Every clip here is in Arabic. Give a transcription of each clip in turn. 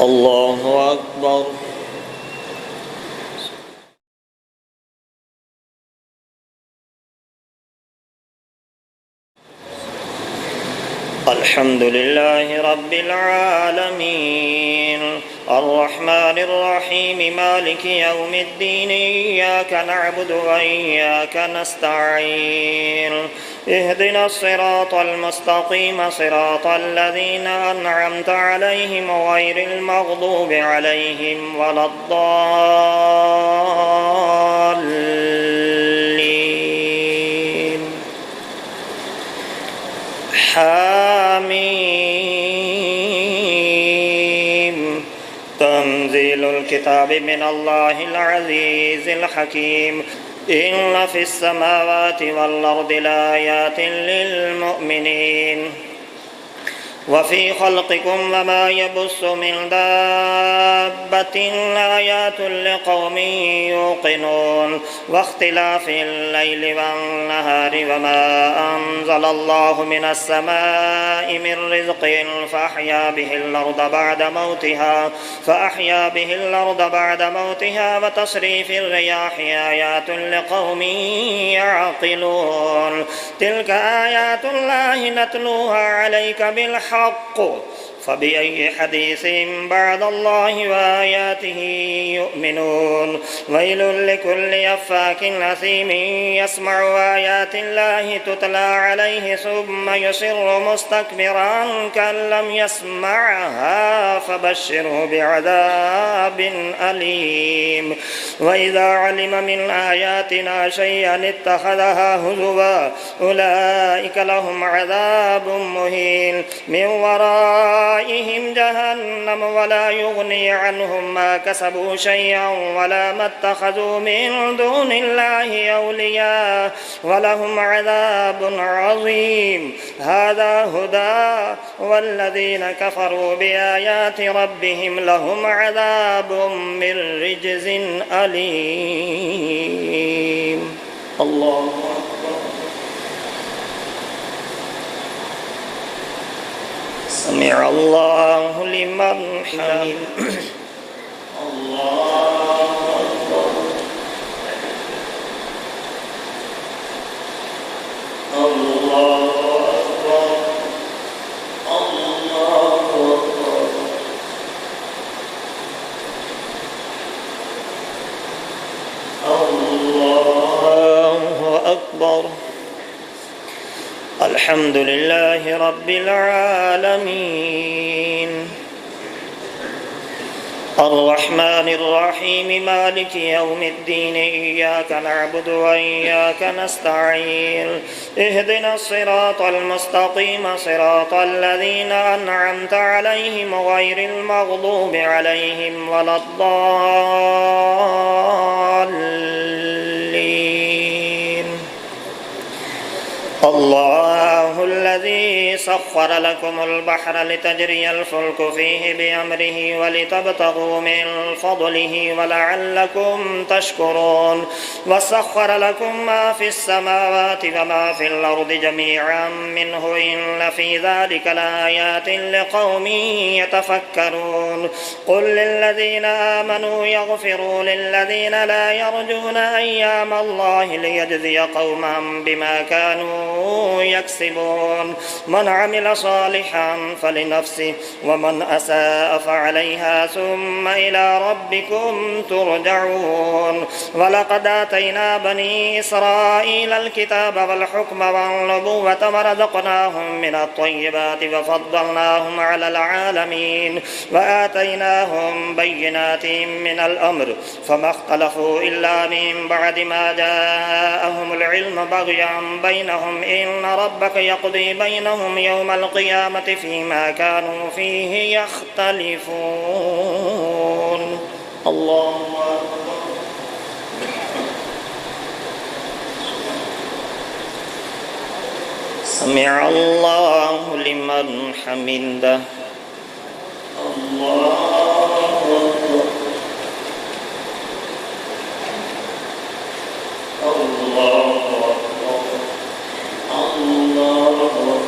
الله أكبر. الحمد لله رب العالمين الرحمن الرحيم مالك يوم الدين إياك نعبد وإياك نستعين اهدنا الصراط المستقيم صراط الذين أنعمت عليهم غير المغضوب عليهم ولا الضالين. حميم. تنزيل الكتاب من الله العزيز الحكيم. إن في السماوات والأرض لآيات للمؤمنين وفي خلقكم وما يبث من دابة آيات لقوم يوقنون واختلاف الليل والنهار وما أنزل الله من السماء من رزق فأحيا به الأرض بعد موتها وتصريف الرياح آيات لقوم يعقلون. تلك آيات الله نتلوها عليك بالحق فبأي حديث بعد الله وآياته يؤمنون. ويل لكل أفاك أثيم يسمع آيات الله تتلى عليه ثم يصر مستكبرا كأن لم يسمعها فبشره بعذاب أليم. وإذا علم من آياتنا شيئا اتخذها هزوا أولئك لهم عذاب مهين من ورائهم جهنم ولا يغني عنهم ما كسبوا شيئا ولا ما اتخذوا من دون الله أولياء ولهم عذاب عظيم. هذا هدى والذين كفروا بآيات ربهم لهم عذاب من رجز أليم. الله أكبر. سمع الله لمن حمده. الله أكبر. الله أكبر. الله أكبر. الله أكبر. الحمد لله رب العالمين الرحمن الرحيم مالك يوم الدين إياك نعبد وإياك نستعين اهدنا الصراط المستقيم صراط الذين أنعمت عليهم غير المغضوب عليهم ولا الضالين. الله الذي سخر لكم البحر لتجري الفلك فيه بأمره ولتبتغوا من فضله ولعلكم تشكرون. وسخر لكم ما في السماوات وما في الأرض جميعا منه إن في ذلك لآيات لقوم يتفكرون. قل للذين آمنوا يغفروا للذين لا يرجون أيام الله ليجزي قوما بما كانوا يكسبون. من عمل صالحا فلنفسه ومن أساء فعليها ثم إلى ربكم ترجعون. ولقد آتينا بني إسرائيل الكتاب والحكم والنبوة ورزقناهم من الطيبات وفضلناهم على العالمين وآتيناهم بينات من الأمر فما اختلفوا إلا من بعد ما جاءهم العلم بغيا بينهم إن ربك يقضي بينهم يوم القيامة فيما كانوا فيه يختلفون. الله أكبر. سمع الله لمن حمده. الله أكبر. الله أكبر. الله أكبر.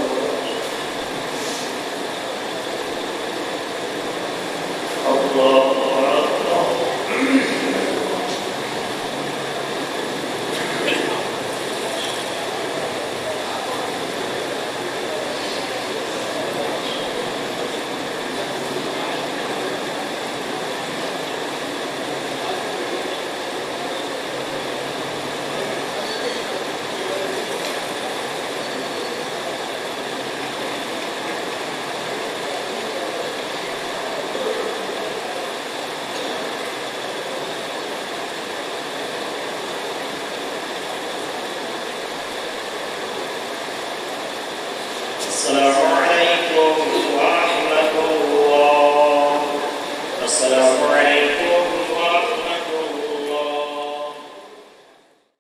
السلام عليكم ورحمة الله. السلام عليكم